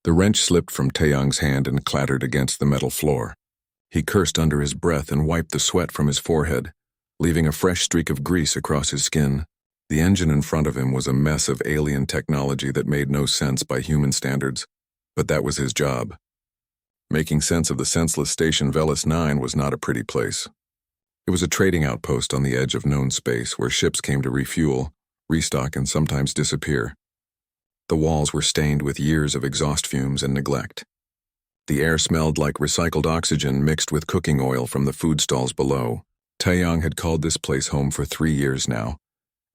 The wrench slipped from Taeyang's hand and clattered against the metal floor. He cursed under his breath and wiped the sweat from his forehead, leaving a fresh streak of grease across his skin. The engine in front of him was a mess of alien technology that made no sense by human standards, but that was his job. Making sense of the senseless station Velis 9 was not a pretty place. It was a trading outpost on the edge of known space where ships came to refuel, restock, and sometimes disappear. The walls were stained with years of exhaust fumes and neglect. The air smelled like recycled oxygen mixed with cooking oil from the food stalls below. Taeyang had called this place home for 3 years now,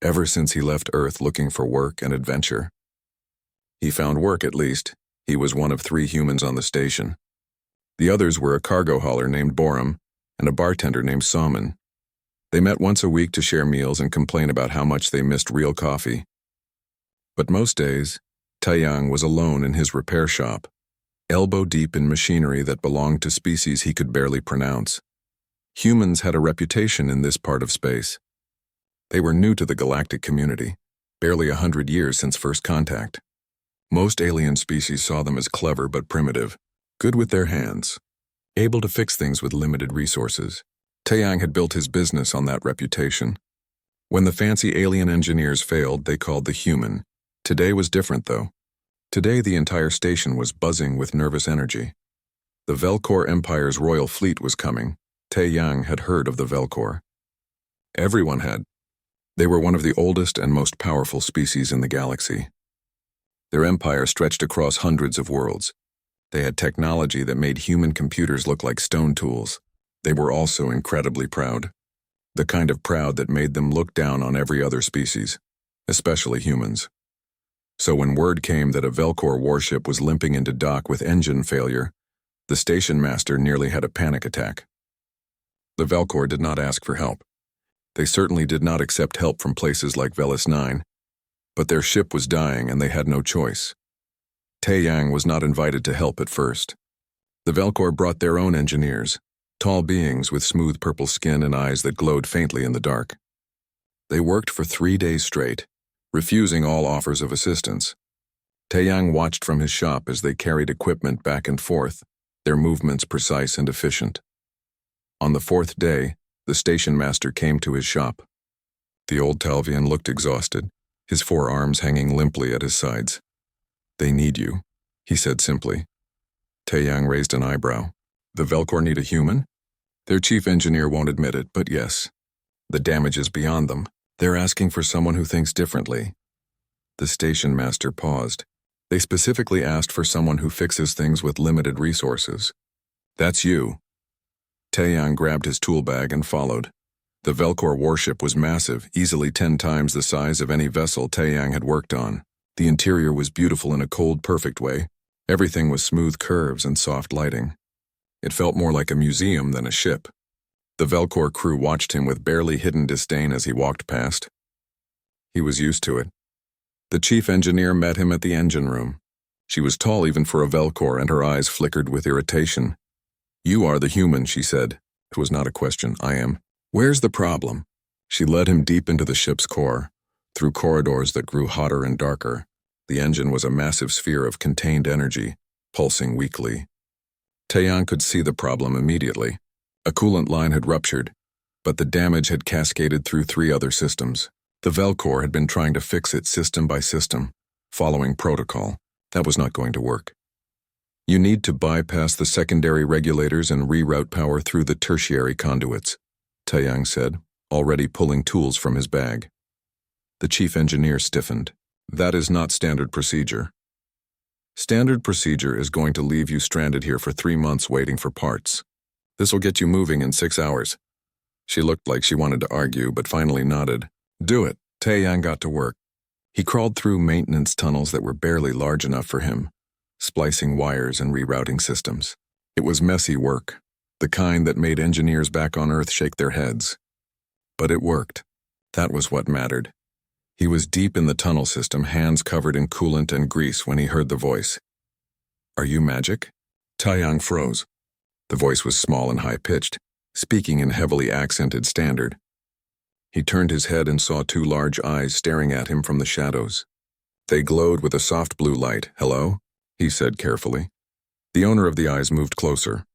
ever since he left Earth looking for work and adventure. He found work at least. He was one of 3 humans on the station. The others were a cargo hauler named Borum and a bartender named Salmon. They met once a week to share meals and complain about how much they missed real coffee. But most days, Taeyang was alone in his repair shop, elbow deep in machinery that belonged to species he could barely pronounce. Humans had a reputation in this part of space. They were new to the galactic community, barely 100 years since first contact. Most alien species saw them as clever but primitive, good with their hands, able to fix things with limited resources. Taeyang had built his business on that reputation. When the fancy alien engineers failed, they called the human. Today was different, though. Today the entire station was buzzing with nervous energy. The Velcor Empire's royal fleet was coming. Taeyang had heard of the Velcor. Everyone had. They were one of the oldest and most powerful species in the galaxy. Their empire stretched across hundreds of worlds. They had technology that made human computers look like stone tools. They were also incredibly proud. The kind of proud that made them look down on every other species, especially humans. So when word came that a Velcor warship was limping into dock with engine failure, the station master nearly had a panic attack. The Velcor did not ask for help. They certainly did not accept help from places like Velis 9, but their ship was dying and they had no choice. Taeyang was not invited to help at first. The Velcor brought their own engineers, tall beings with smooth purple skin and eyes that glowed faintly in the dark. They worked for 3 days straight, refusing all offers of assistance. Taeyang watched from his shop as they carried equipment back and forth, their movements precise and efficient. On the 4th day, the station master came to his shop. The old Talvian looked exhausted, his 4 arms hanging limply at his sides. "They need you," he said simply. Taeyang raised an eyebrow. "The Velcor need a human?" "Their chief engineer won't admit it, but yes. The damage is beyond them. They're asking for someone who thinks differently." The station master paused. "They specifically asked for someone who fixes things with limited resources. That's you." Taeyang grabbed his tool bag and followed. The Velcor warship was massive, easily 10 times the size of any vessel Taeyang had worked on. The interior was beautiful in a cold, perfect way. Everything was smooth curves and soft lighting. It felt more like a museum than a ship. The Velcor crew watched him with barely hidden disdain as he walked past. He was used to it. The chief engineer met him at the engine room. She was tall even for a Velcor, and her eyes flickered with irritation. "You are the human," she said. It was not a question. "I am. Where's the problem?" She led him deep into the ship's core, through corridors that grew hotter and darker. The engine was a massive sphere of contained energy, pulsing weakly. Taeyang could see the problem immediately. A coolant line had ruptured, but the damage had cascaded through 3 other systems. The Velcor had been trying to fix it system by system, following protocol. That was not going to work. "You need to bypass the secondary regulators and reroute power through the tertiary conduits," Taeyang said, already pulling tools from his bag. The chief engineer stiffened. "That is not standard procedure. Standard procedure is going to leave you stranded here for 3 months waiting for parts. This will get you moving in 6 hours." She looked like she wanted to argue, but finally nodded. "Do it." Taeyang got to work. He crawled through maintenance tunnels that were barely large enough for him, splicing wires and rerouting systems. It was messy work, the kind that made engineers back on Earth shake their heads. But it worked. That was what mattered. He was deep in the tunnel system, hands covered in coolant and grease, when he heard the voice. "Are you magic?" Taeyang froze. The voice was small and high-pitched, speaking in heavily accented standard. He turned his head and saw 2 large eyes staring at him from the shadows. They glowed with a soft blue light. "Hello?" he said carefully. The owner of the eyes moved closer.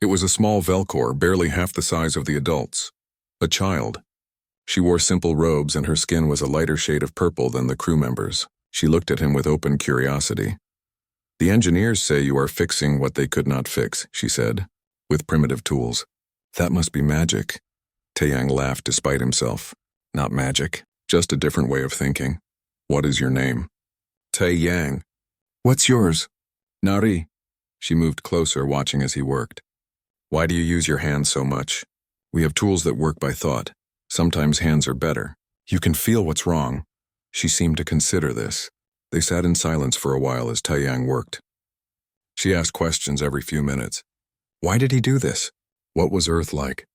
It was a small Velcor, barely half the size of the adults. A child. She wore simple robes and her skin was a lighter shade of purple than the crew members. She looked at him with open curiosity. The engineers say you are fixing what they could not fix, she said, with primitive tools. That must be magic. Taeyang laughed despite himself. Not magic, just a different way of thinking. What is your name? Taeyang. What's yours? Nari. She moved closer, watching as he worked. Why do you use your hands so much? We have tools that work by thought. Sometimes hands are better. You can feel what's wrong. She seemed to consider this. They sat in silence for a while as Taeyang worked. She asked questions every few minutes. Why did he do this? What was Earth like?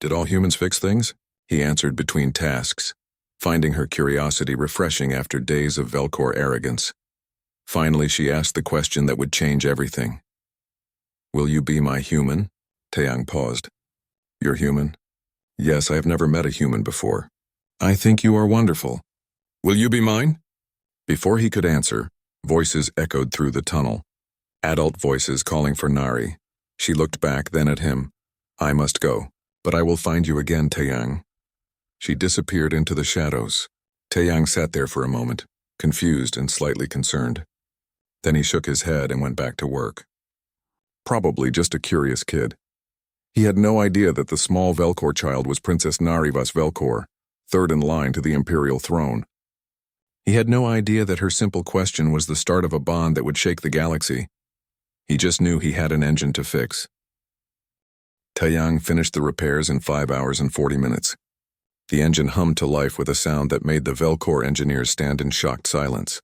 Did all humans fix things? He answered between tasks, finding her curiosity refreshing after days of Velcor arrogance. Finally, she asked the question that would change everything. Will you be my human? Taeyang paused. You're human? Yes, I have never met a human before. I think you are wonderful. Will you be mine? Before he could answer, voices echoed through the tunnel. Adult voices calling for Nari. She looked back, then at him. I must go, but I will find you again, Taeyang. She disappeared into the shadows. Taeyang sat there for a moment, confused and slightly concerned. Then he shook his head and went back to work. Probably just a curious kid. He had no idea that the small Velcor child was Princess Nari Vas Velcor, third in line to the imperial throne. He had no idea that her simple question was the start of a bond that would shake the galaxy. He just knew he had an engine to fix. Taeyang finished the repairs in 5 hours and 40 minutes. The engine hummed to life with a sound that made the Velcor engineers stand in shocked silence.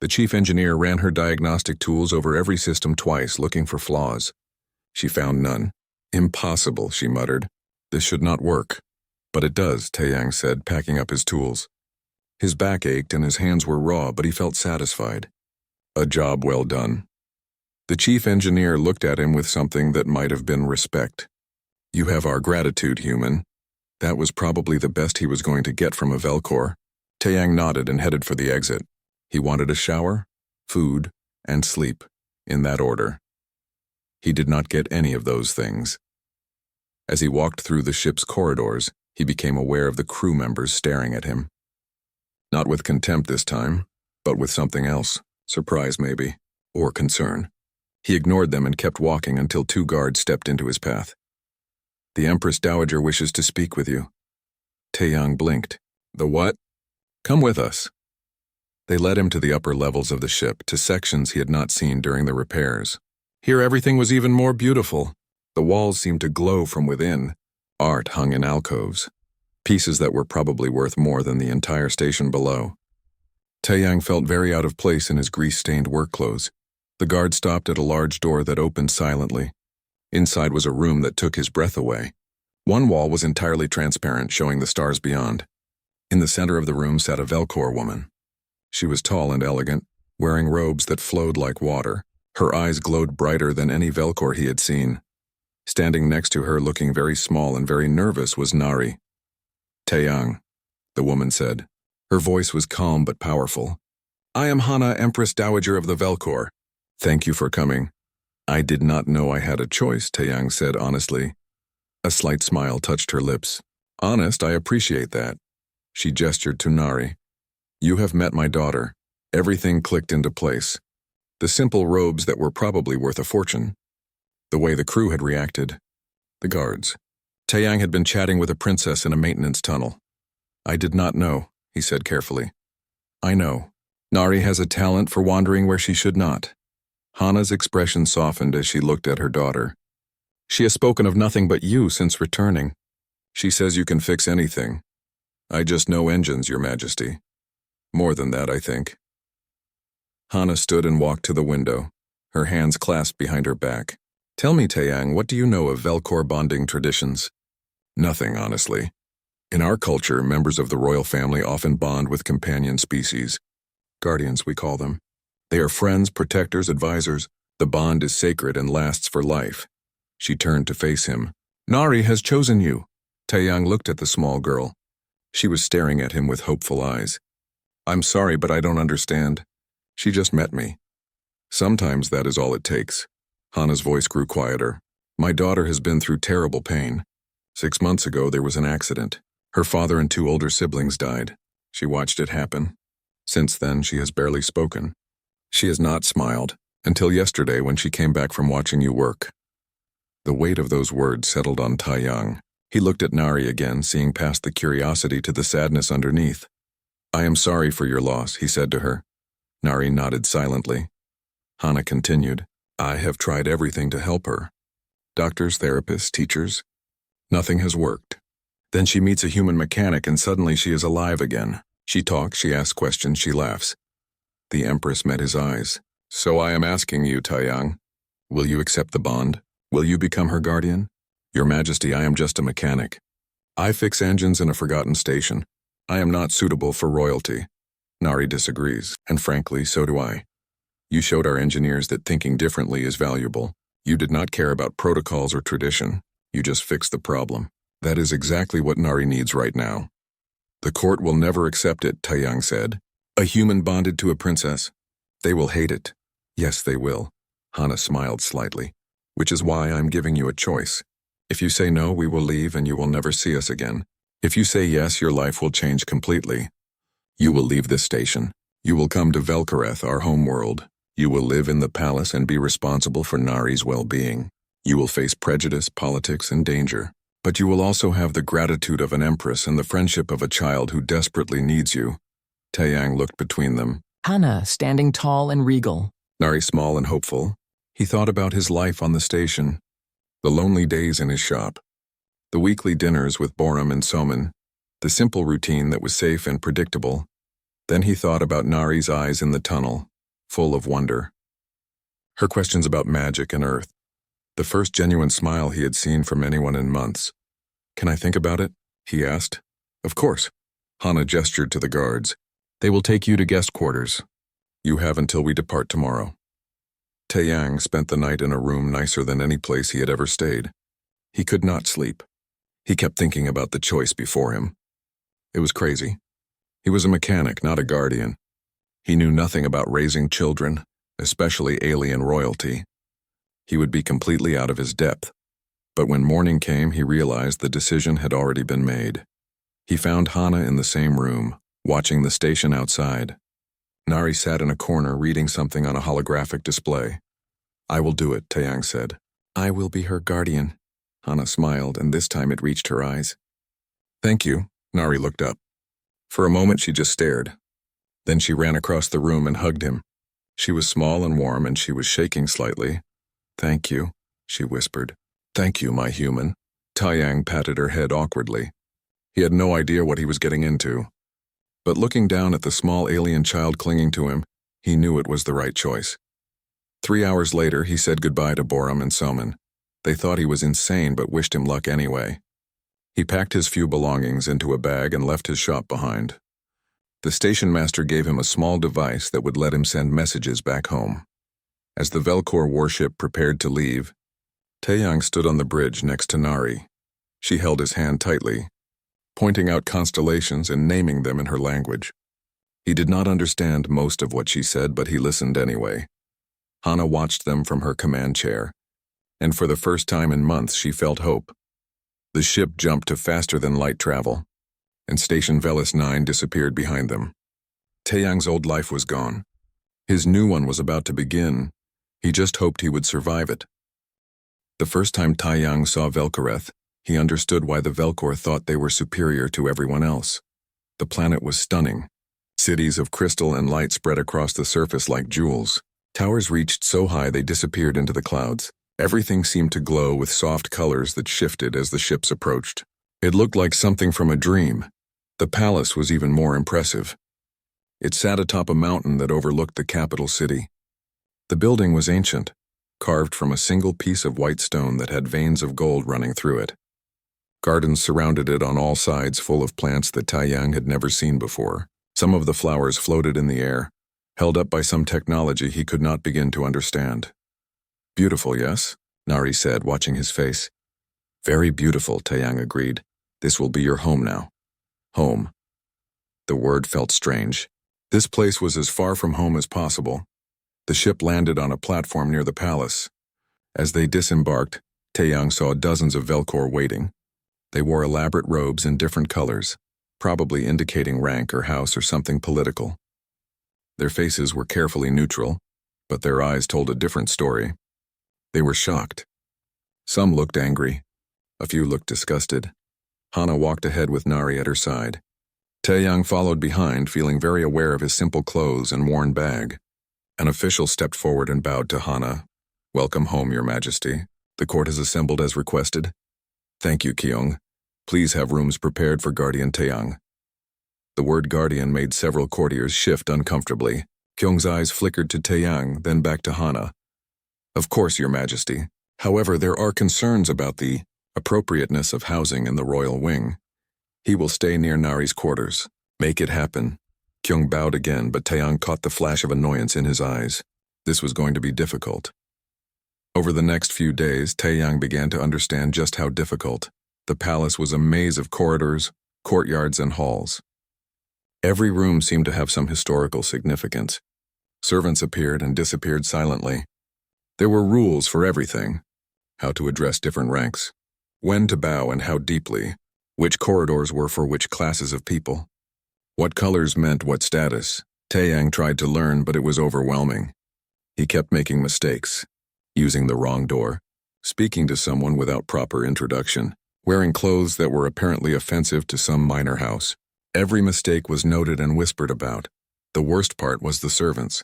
The chief engineer ran her diagnostic tools over every system twice, looking for flaws. She found none. Impossible, she muttered. This should not work. But it does, Taeyang said, packing up his tools. His back ached and his hands were raw, but he felt satisfied. A job well done. The chief engineer looked at him with something that might have been respect. You have our gratitude, human. That was probably the best he was going to get from a Velcor. Taeyang nodded and headed for the exit. He wanted a shower, food, and sleep, in that order. He did not get any of those things. As he walked through the ship's corridors, he became aware of the crew members staring at him. Not with contempt this time, but with something else, surprise maybe, or concern. He ignored them and kept walking until 2 guards stepped into his path. The Empress Dowager wishes to speak with you. Taeyang blinked. The what? Come with us. They led him to the upper levels of the ship, to sections he had not seen during the repairs. Here everything was even more beautiful. The walls seemed to glow from within. Art hung in alcoves, pieces that were probably worth more than the entire station below. Taeyang felt very out of place in his grease-stained work clothes. The guard stopped at a large door that opened silently. Inside was a room that took his breath away. One wall was entirely transparent, showing the stars beyond. In the center of the room sat a Velcor woman. She was tall and elegant, wearing robes that flowed like water. Her eyes glowed brighter than any Velcor he had seen. Standing next to her, looking very small and very nervous, was Nari. Taeyang, the woman said. Her voice was calm but powerful. I am Hana, Empress Dowager of the Velcor. Thank you for coming. I did not know I had a choice, Taeyang said honestly. A slight smile touched her lips. Honest, I appreciate that. She gestured to Nari. You have met my daughter. Everything clicked into place. The simple robes that were probably worth a fortune. The way the crew had reacted. The guards. Taeyang had been chatting with a princess in a maintenance tunnel. I did not know, he said carefully. I know. Nari has a talent for wandering where she should not. Hana's expression softened as she looked at her daughter. She has spoken of nothing but you since returning. She says you can fix anything. I just know engines, Your Majesty. More than that, I think. Hana stood and walked to the window, her hands clasped behind her back. Tell me, Taeyang, what do you know of Velcor bonding traditions? Nothing, honestly. In our culture, members of the royal family often bond with companion species. Guardians, we call them. They are friends, protectors, advisors. The bond is sacred and lasts for life. She turned to face him. Nari has chosen you. Taeyang looked at the small girl. She was staring at him with hopeful eyes. I'm sorry, but I don't understand. She just met me. Sometimes that is all it takes. Hana's voice grew quieter. My daughter has been through terrible pain. 6 months ago, there was an accident. Her father and 2 older siblings died. She watched it happen. Since then, she has barely spoken. She has not smiled, until yesterday when she came back from watching you work. The weight of those words settled on Taiyang. He looked at Nari again, seeing past the curiosity to the sadness underneath. I am sorry for your loss, he said to her. Nari nodded silently. Hana continued, I have tried everything to help her. Doctors, therapists, teachers. Nothing has worked. Then she meets a human mechanic and suddenly she is alive again. She talks, she asks questions, she laughs. The Empress met his eyes. So I am asking you, Taiyang, will you accept the bond? Will you become her guardian? Your Majesty, I am just a mechanic. I fix engines in a forgotten station. I am not suitable for royalty. Nari disagrees, and frankly, so do I. You showed our engineers that thinking differently is valuable. You did not care about protocols or tradition. You just fixed the problem. That is exactly what Nari needs right now. The court will never accept it, Taiyang said. A human bonded to a princess. They will hate it. Yes, they will. Hana smiled slightly. Which is why I'm giving you a choice. If you say no, we will leave and you will never see us again. If you say yes, your life will change completely. You will leave this station. You will come to Velkareth, our home world. You will live in the palace and be responsible for Nari's well-being. You will face prejudice, politics, and danger. But you will also have the gratitude of an empress and the friendship of a child who desperately needs you. Taiyang looked between them. Hana, standing tall and regal. Nari small and hopeful. He thought about his life on the station, the lonely days in his shop, the weekly dinners with Borum and Soman, the simple routine that was safe and predictable. Then he thought about Nari's eyes in the tunnel, full of wonder. Her questions about magic and Earth, the first genuine smile he had seen from anyone in months. Can I think about it? He asked. Of course. Hana gestured to the guards. They will take you to guest quarters. You have until we depart tomorrow. Taiyang spent the night in a room nicer than any place he had ever stayed. He could not sleep. He kept thinking about the choice before him. It was crazy. He was a mechanic, not a guardian. He knew nothing about raising children, especially alien royalty. He would be completely out of his depth. But when morning came, he realized the decision had already been made. He found Hana in the same room, watching the station outside. Nari sat in a corner reading something on a holographic display. I will do it, Taiyang said. I will be her guardian. Hana smiled, and this time it reached her eyes. Thank you. Nari looked up. For a moment she just stared. Then she ran across the room and hugged him. She was small and warm, and she was shaking slightly. Thank you, she whispered. Thank you, my human. Taiyang patted her head awkwardly. He had no idea what he was getting into. But looking down at the small alien child clinging to him, he knew it was the right choice. 3 hours later, he said goodbye to Borum and Soman. They thought he was insane but wished him luck anyway. He packed his few belongings into a bag and left his shop behind. The station master gave him a small device that would let him send messages back home. As the Velkor warship prepared to leave, Taiyang stood on the bridge next to Nari. She held his hand tightly, pointing out constellations and naming them in her language. He did not understand most of what she said, but he listened anyway. Hana watched them from her command chair, and for the first time in months she felt hope. The ship jumped to faster-than-light travel, and Station Velis 9 disappeared behind them. Taiyang's old life was gone. His new one was about to begin. He just hoped he would survive it. The first time Taiyang saw Velkareth, he understood why the Velkor thought they were superior to everyone else. The planet was stunning. Cities of crystal and light spread across the surface like jewels. Towers reached so high they disappeared into the clouds. Everything seemed to glow with soft colors that shifted as the ships approached. It looked like something from a dream. The palace was even more impressive. It sat atop a mountain that overlooked the capital city. The building was ancient, carved from a single piece of white stone that had veins of gold running through it. Gardens surrounded it on all sides, full of plants that Taiyang had never seen before. Some of the flowers floated in the air, held up by some technology he could not begin to understand. Beautiful, yes? Nari said, watching his face. Very beautiful, Taiyang agreed. This will be your home now. Home. The word felt strange. This place was as far from home as possible. The ship landed on a platform near the palace. As they disembarked, Taeyang saw dozens of Velcor waiting. They wore elaborate robes in different colors, probably indicating rank or house or something political. Their faces were carefully neutral, but their eyes told a different story. They were shocked. Some looked angry. A few looked disgusted. Hana walked ahead with Nari at her side. Taeyang followed behind, feeling very aware of his simple clothes and worn bag. An official stepped forward and bowed to Hana. "Welcome home, Your Majesty. The court has assembled as requested." "Thank you, Kyung. Please have rooms prepared for Guardian Taeyang." The word guardian made several courtiers shift uncomfortably. Kyung's eyes flickered to Taeyang, then back to Hana. "Of course, Your Majesty. However, there are concerns about the appropriateness of housing in the royal wing. He will stay near Nari's quarters. Make it happen." Kyung bowed again, but Taeyang caught the flash of annoyance in his eyes. This was going to be difficult. Over the next few days, Taeyang began to understand just how difficult. The palace was a maze of corridors, courtyards, and halls. Every room seemed to have some historical significance. Servants appeared and disappeared silently. There were rules for everything: how to address different ranks, when to bow and how deeply, which corridors were for which classes of people, what colors meant what status. Taeyang tried to learn, but it was overwhelming. He kept making mistakes, using the wrong door, speaking to someone without proper introduction, wearing clothes that were apparently offensive to some minor house. Every mistake was noted and whispered about. The worst part was the servants.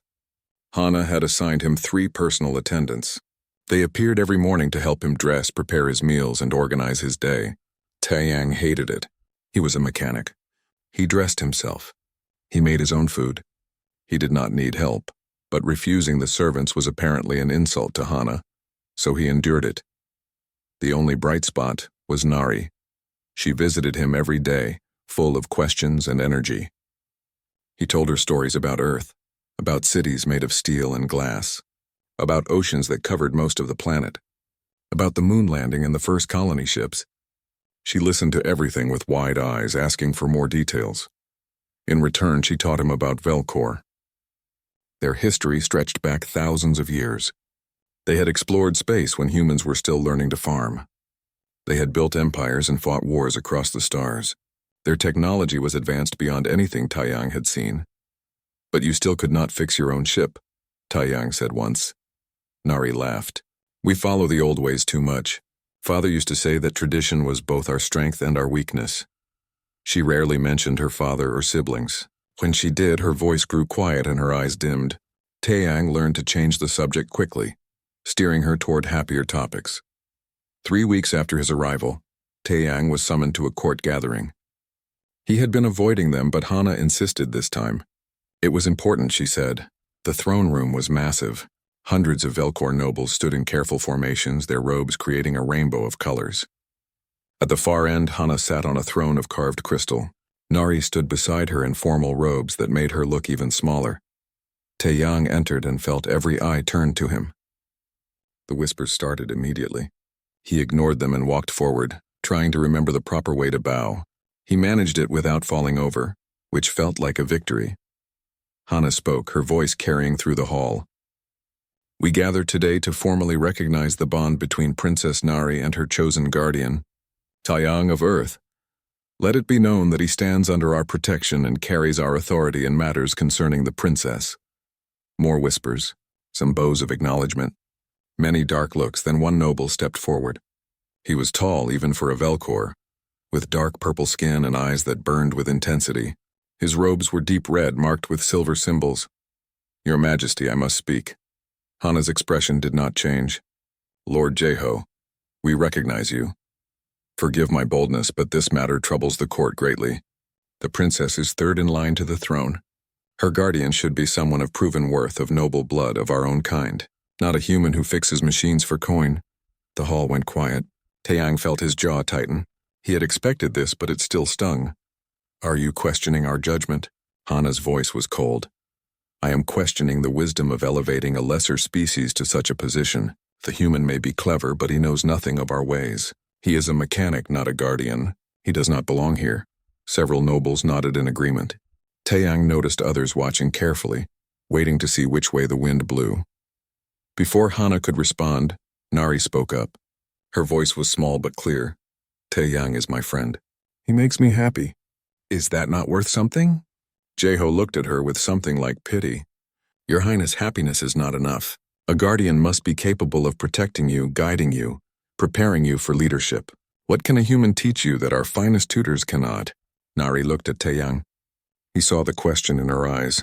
Hana had assigned him 3 personal attendants. They appeared every morning to help him dress, prepare his meals, and organize his day. Taeyang hated it. He was a mechanic. He dressed himself. He made his own food. He did not need help, but refusing the servants was apparently an insult to Hana, so he endured it. The only bright spot was Nari. She visited him every day, full of questions and energy. He told her stories about Earth, about cities made of steel and glass, about oceans that covered most of the planet, about the moon landing and the first colony ships. She listened to everything with wide eyes, asking for more details. In return, she taught him about Velcor. Their history stretched back thousands of years. They had explored space when humans were still learning to farm. They had built empires and fought wars across the stars. Their technology was advanced beyond anything Taeyang had seen. "But you still could not fix your own ship," Taeyang said once. Nari laughed. "We follow the old ways too much. Father used to say that tradition was both our strength and our weakness." She rarely mentioned her father or siblings. When she did, her voice grew quiet and her eyes dimmed. Taeyang learned to change the subject quickly, steering her toward happier topics. 3 weeks after his arrival, Taeyang was summoned to a court gathering. He had been avoiding them, but Hana insisted this time. It was important, she said. The throne room was massive. Hundreds of Velcor nobles stood in careful formations, their robes creating a rainbow of colors. At the far end, Hana sat on a throne of carved crystal. Nari stood beside her in formal robes that made her look even smaller. Taeyang entered and felt every eye turned to him. The whispers started immediately. He ignored them and walked forward, trying to remember the proper way to bow. He managed it without falling over, which felt like a victory. Hana spoke, her voice carrying through the hall. "We gather today to formally recognize the bond between Princess Nari and her chosen guardian, Taeyang of Earth. Let it be known that he stands under our protection and carries our authority in matters concerning the princess." More whispers, some bows of acknowledgement. Many dark looks, then one noble stepped forward. He was tall even for a Velcor, with dark purple skin and eyes that burned with intensity. His robes were deep red, marked with silver symbols. "Your Majesty, I must speak." Hana's expression did not change. "Lord Jeho, we recognize you. Forgive my boldness, but this matter troubles the court greatly. The princess is third in line to the throne. Her guardian should be someone of proven worth, of noble blood, of our own kind, not a human who fixes machines for coin." The hall went quiet. Taeyang felt his jaw tighten. He had expected this, but it still stung. "Are you questioning our judgment?" Hana's voice was cold. "I am questioning the wisdom of elevating a lesser species to such a position. The human may be clever, but he knows nothing of our ways. He is a mechanic, not a guardian. He does not belong here." Several nobles nodded in agreement. Taeyang noticed others watching carefully. waiting to see which way the wind blew. Before Hana could respond, Nari spoke up. Her voice was small but clear. Taeyang is my friend. He makes me happy. Is that not worth something? Jeho looked at her with something like pity. Your Highness, happiness is not enough. A guardian must be capable of protecting you, guiding you, preparing you for leadership. What can a human teach you that our finest tutors cannot? Nari looked at Taeyang. He saw the question in her eyes.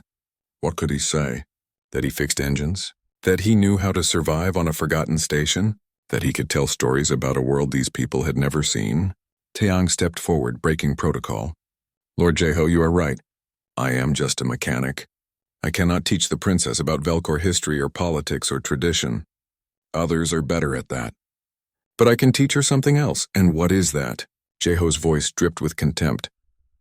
What could he say? That he fixed engines? That he knew how to survive on a forgotten station? That he could tell stories about a world these people had never seen? Taeyang stepped forward, breaking protocol. Lord Jeho, you are right. I am just a mechanic. I cannot teach the princess about Velcor history or politics or tradition. Others are better at that. But I can teach her something else, and what is that? Jeho's voice dripped with contempt.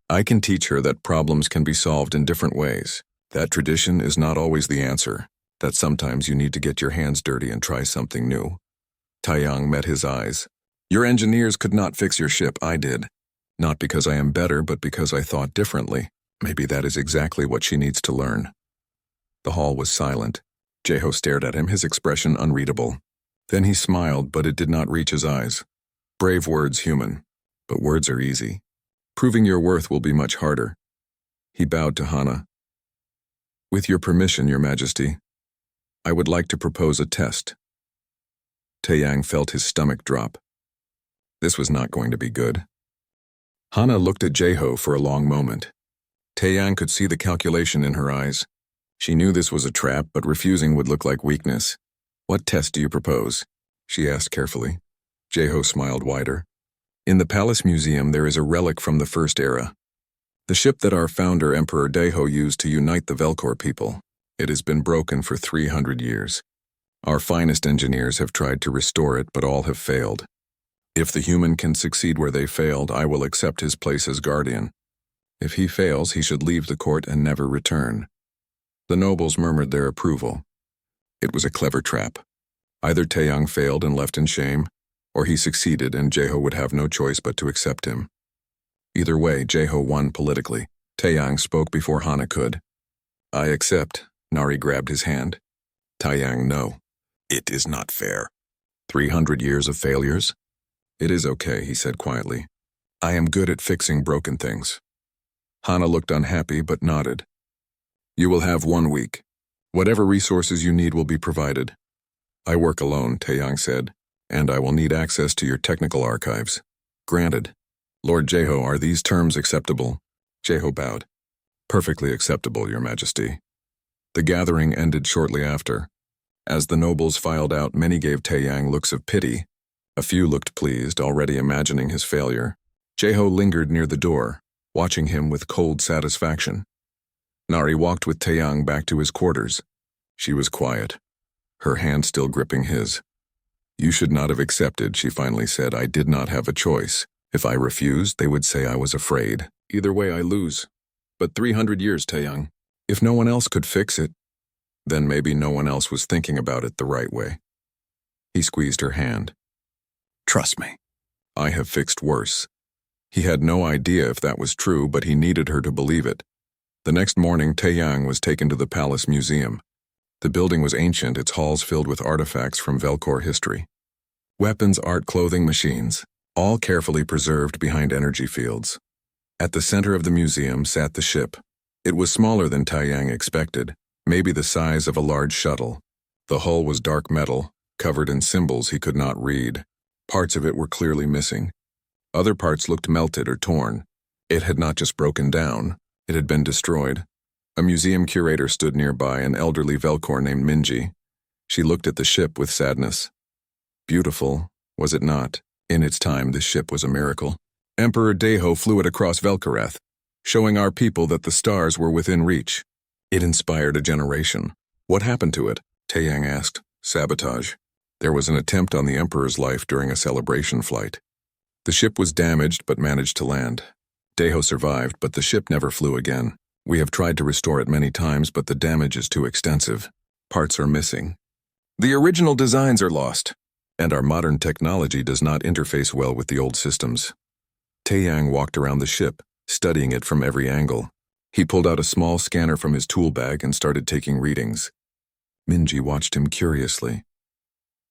I can teach her that problems can be solved in different ways. That tradition is not always the answer. That sometimes you need to get your hands dirty and try something new. Taeyang met his eyes. Your engineers could not fix your ship, I did. Not because I am better, but because I thought differently. Maybe that is exactly what she needs to learn. The hall was silent. Jeho stared at him, his expression unreadable. Then he smiled, but it did not reach his eyes. Brave words, human. But words are easy. Proving your worth will be much harder. He bowed to Hana. With your permission, Your Majesty, I would like to propose a test. Taeyang felt his stomach drop. This was not going to be good. Hana looked at Jeho for a long moment. Taeyang could see the calculation in her eyes. She knew this was a trap, but refusing would look like weakness. What test do you propose? She asked carefully. Jeho smiled wider. In the Palace Museum there is a relic from the First Era. The ship that our founder, Emperor Deho, used to unite the Velcor people. It has been broken for 300 years. Our finest engineers have tried to restore it, but all have failed. If the human can succeed where they failed, I will accept his place as guardian. If he fails, he should leave the court and never return. The nobles murmured their approval. It was a clever trap. Either Taeyang failed and left in shame, or he succeeded and Jeho would have no choice but to accept him. Either way, Jeho won politically. Taeyang spoke before Hana could. I accept. Nari grabbed his hand. Taeyang, no. It is not fair. 300 years of failures? It is okay, he said quietly. I am good at fixing broken things. Hana looked unhappy but nodded. You will have 1 week. Whatever resources you need will be provided. I work alone, Taeyang said, and I will need access to your technical archives. Granted. Lord Jeho, are these terms acceptable? Jeho bowed. Perfectly acceptable, Your Majesty. The gathering ended shortly after. As the nobles filed out, many gave Taeyang looks of pity. A few looked pleased, already imagining his failure. Jeho lingered near the door, watching him with cold satisfaction. Nari walked with Taeyang back to his quarters. She was quiet, her hand still gripping his. You should not have accepted, she finally said. I did not have a choice. If I refused, they would say I was afraid. Either way, I lose. But 300 years, Taeyang. If no one else could fix it, then maybe no one else was thinking about it the right way. He squeezed her hand. Trust me. I have fixed worse. He had no idea if that was true, but he needed her to believe it. The next morning, Taeyang was taken to the Palace Museum. The building was ancient, its halls filled with artifacts from Velcor history. Weapons, art, clothing, machines, all carefully preserved behind energy fields. At the center of the museum sat the ship. It was smaller than Taeyang expected, maybe the size of a large shuttle. The hull was dark metal, covered in symbols he could not read. Parts of it were clearly missing. Other parts looked melted or torn. It had not just broken down, it had been destroyed. A museum curator stood nearby, an elderly Velcor named Minji. She looked at the ship with sadness. Beautiful, was it not? In its time, this ship was a miracle. Emperor Deho flew it across Velcoreth, showing our people that the stars were within reach. It inspired a generation. What happened to it? Taeyang asked. Sabotage. There was an attempt on the Emperor's life during a celebration flight. The ship was damaged but managed to land. Deho survived, but the ship never flew again. We have tried to restore it many times, but the damage is too extensive. Parts are missing. The original designs are lost, and our modern technology does not interface well with the old systems. Taeyang walked around the ship, studying it from every angle. He pulled out a small scanner from his tool bag and started taking readings. Minji watched him curiously.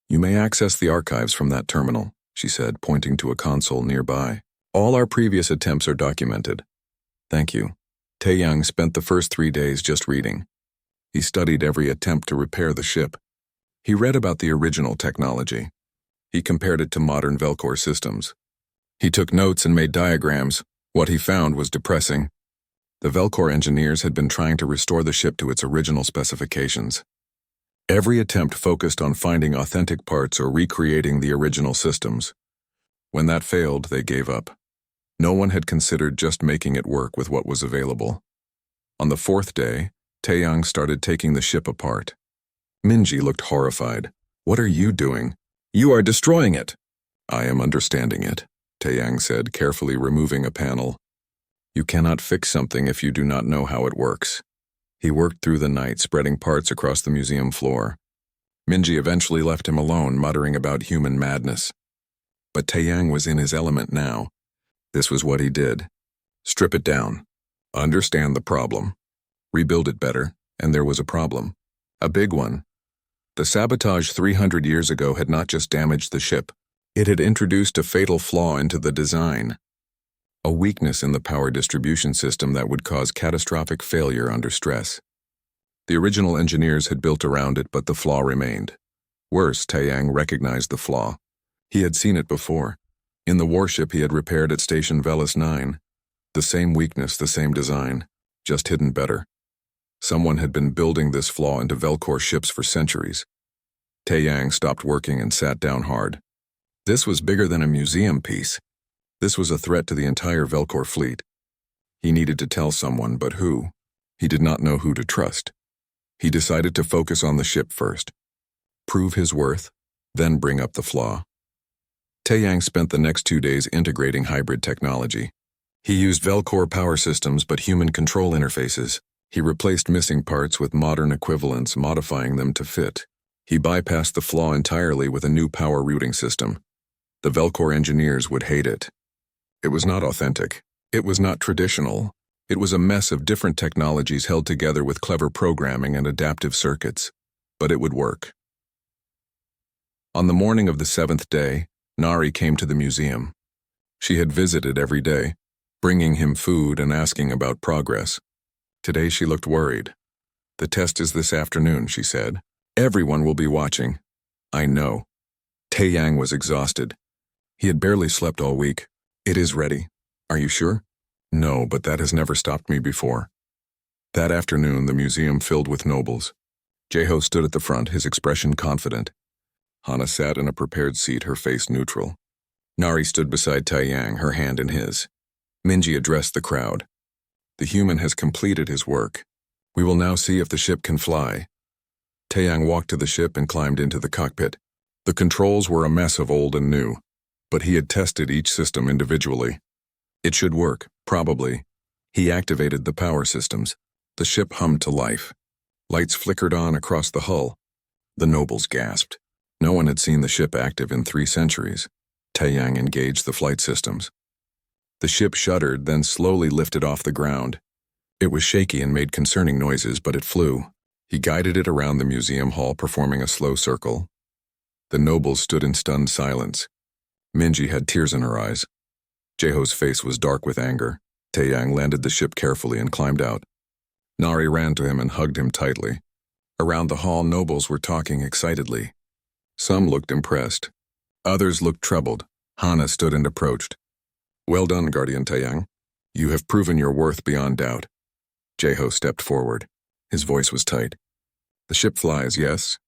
"You may access the archives from that terminal," she said, pointing to a console nearby. "All our previous attempts are documented." "Thank you." Taeyang spent the first 3 days just reading. He studied every attempt to repair the ship. He read about the original technology. He compared it to modern Velcor systems. He took notes and made diagrams. What he found was depressing. The Velcor engineers had been trying to restore the ship to its original specifications. Every attempt focused on finding authentic parts or recreating the original systems. When that failed, they gave up. No one had considered just making it work with what was available. On the 4th day, Taeyang started taking the ship apart. Minji looked horrified. "What are you doing?" "You are destroying it." "I am understanding it," Taeyang said, carefully removing a panel. "You cannot fix something if you do not know how it works." He worked through the night, spreading parts across the museum floor. Minji eventually left him alone, muttering about human madness. But Taeyang was in his element now. This was what he did. Strip it down. Understand the problem. Rebuild it better, and there was a problem. A big one. The sabotage 300 years ago had not just damaged the ship. It had introduced a fatal flaw into the design. A weakness in the power distribution system that would cause catastrophic failure under stress. The original engineers had built around it, but the flaw remained. Worse, Taeyang recognized the flaw. He had seen it before. In the warship he had repaired at Station Velis 9. The same weakness, the same design, just hidden better. Someone had been building this flaw into Velcor ships for centuries. Taeyang stopped working and sat down hard. This was bigger than a museum piece. This was a threat to the entire Velcor fleet. He needed to tell someone, but who? He did not know who to trust. He decided to focus on the ship first. Prove his worth, then bring up the flaw. Taeyang spent the next 2 days integrating hybrid technology. He used Velcor power systems but human control interfaces. He replaced missing parts with modern equivalents, modifying them to fit. He bypassed the flaw entirely with a new power routing system. The Velcor engineers would hate it. It was not authentic. It was not traditional. It was a mess of different technologies held together with clever programming and adaptive circuits. But it would work. On the morning of the 7th day, Nari came to the museum. She had visited every day, bringing him food and asking about progress. Today she looked worried. "The test is this afternoon," she said. "Everyone will be watching." "I know." Taeyang was exhausted. He had barely slept all week. "It is ready. Are you sure?" "No, but that has never stopped me before." That afternoon, the museum filled with nobles. Jaeho stood at the front, his expression confident. Hana sat in a prepared seat, her face neutral. Nari stood beside Taeyang, her hand in his. Minji addressed the crowd. "The human has completed his work. We will now see if the ship can fly." Taeyang walked to the ship and climbed into the cockpit. The controls were a mess of old and new, but he had tested each system individually. It should work, probably. He activated the power systems. The ship hummed to life. Lights flickered on across the hull. The nobles gasped. No one had seen the ship active in 3 centuries. Taeyang engaged the flight systems. The ship shuddered, then slowly lifted off the ground. It was shaky and made concerning noises, but it flew. He guided it around the museum hall, performing a slow circle. The nobles stood in stunned silence. Minji had tears in her eyes. Jaeho's face was dark with anger. Taeyang landed the ship carefully and climbed out. Nari ran to him and hugged him tightly. Around the hall, nobles were talking excitedly. Some looked impressed. Others looked troubled. Hana stood and approached. "Well done, Guardian Taeyang. You have proven your worth beyond doubt." Jaeho stepped forward. His voice was tight. "The ship flies, yes,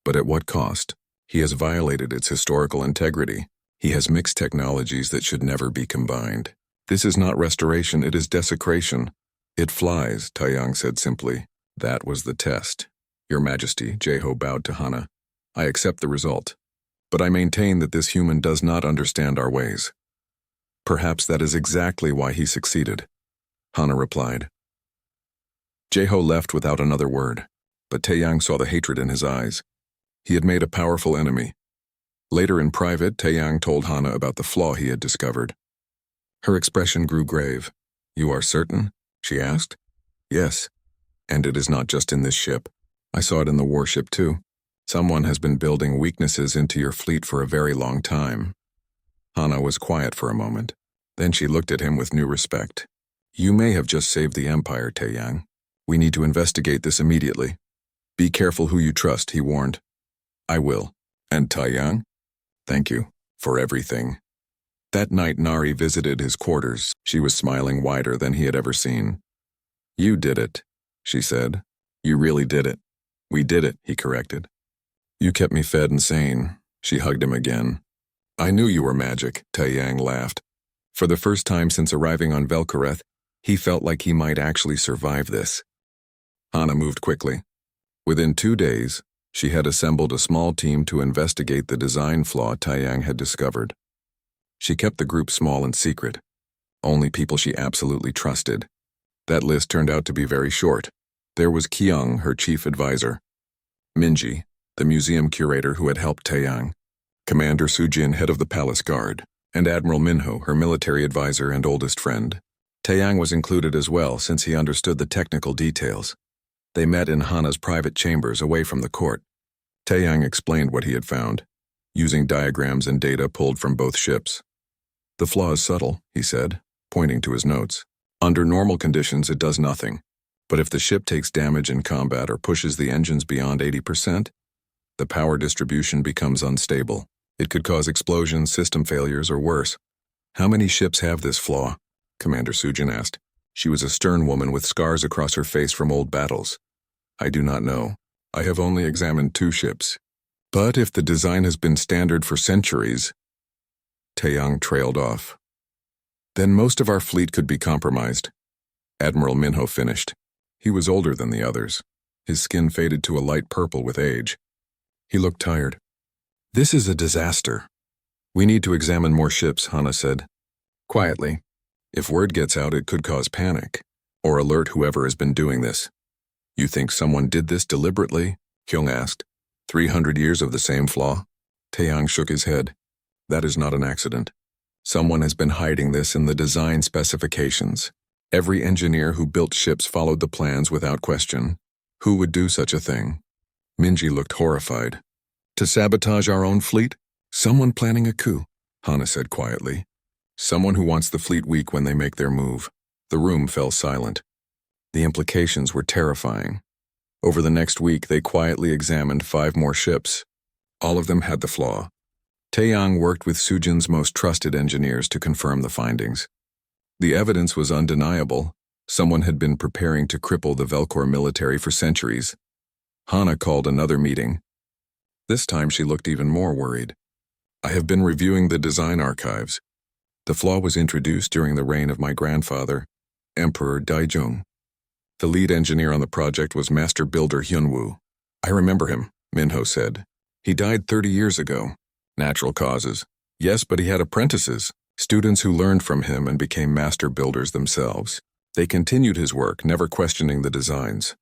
but at what cost? He has violated its historical integrity. He has mixed technologies that should never be combined. This is not restoration, it is desecration." "It flies," Taeyang said simply. "That was the test." "Your Majesty," Jaeho bowed to Hana. "I accept the result, but I maintain that this human does not understand our ways." "Perhaps that is exactly why he succeeded," Hana replied. Jaeho left without another word, but Taeyang saw the hatred in his eyes. He had made a powerful enemy. Later in private, Taeyang told Hana about the flaw he had discovered. Her expression grew grave. "You are certain?" she asked. Yes, and it is not just in this ship. I saw it in the warship too. Someone has been building weaknesses into your fleet for a very long time. Hana was quiet for a moment. Then she looked at him with new respect. You may have just saved the Empire, Taeyang. We need to investigate this immediately. Be careful who you trust, he warned. I will. And Taeyang? Thank you for everything. That night Nari visited his quarters. She was smiling wider than he had ever seen. You did it, she said. You really did it. We did it, he corrected. You kept me fed and sane. She hugged him again. I knew you were magic, Taeyang laughed. For the first time since arriving on Velkoreth, he felt like he might actually survive this. Hana moved quickly. Within 2 days, she had assembled a small team to investigate the design flaw Taeyang had discovered. She kept the group small and secret. Only people she absolutely trusted. That list turned out to be very short. There was Kyung, her chief advisor. Minji, the museum curator who had helped Taeyang. Commander Sujin, head of the palace guard. And Admiral Minho, her military advisor and oldest friend. Taeyang was included as well since he understood the technical details. They met in Hana's private chambers away from the court. Taeyang explained what he had found, using diagrams and data pulled from both ships. The flaw is subtle, he said, pointing to his notes. Under normal conditions, it does nothing. But if the ship takes damage in combat or pushes the engines beyond 80%, the power distribution becomes unstable. It could cause explosions, system failures, or worse. How many ships have this flaw? Commander Sujin asked. She was a stern woman with scars across her face from old battles. I do not know. I have only examined 2 ships. But if the design has been standard for centuries... Taeyang trailed off. Then most of our fleet could be compromised. Admiral Minho finished. He was older than the others. His skin faded to a light purple with age. He looked tired. This is a disaster. We need to examine more ships, Hana said. Quietly. If word gets out, it could cause panic, or alert whoever has been doing this. You think someone did this deliberately? Kyung asked. 300 years of the same flaw? Taeyang shook his head. That is not an accident. Someone has been hiding this in the design specifications. Every engineer who built ships followed the plans without question. Who would do such a thing? Minji looked horrified. To sabotage our own fleet? Someone planning a coup, Hana said quietly. Someone who wants the fleet weak when they make their move. The room fell silent. The implications were terrifying. Over the next week, they quietly examined 5 more ships. All of them had the flaw. Taeyang worked with Sujin's most trusted engineers to confirm the findings. The evidence was undeniable. Someone had been preparing to cripple the Velkor military for centuries. Hana called another meeting. This time she looked even more worried. I have been reviewing the design archives. The flaw was introduced during the reign of my grandfather, Emperor Daijong. The lead engineer on the project was Master Builder Hyunwoo. I remember him, Minho said. He died 30 years ago. Natural causes. Yes, but he had apprentices, students who learned from him and became master builders themselves. They continued his work, never questioning the designs.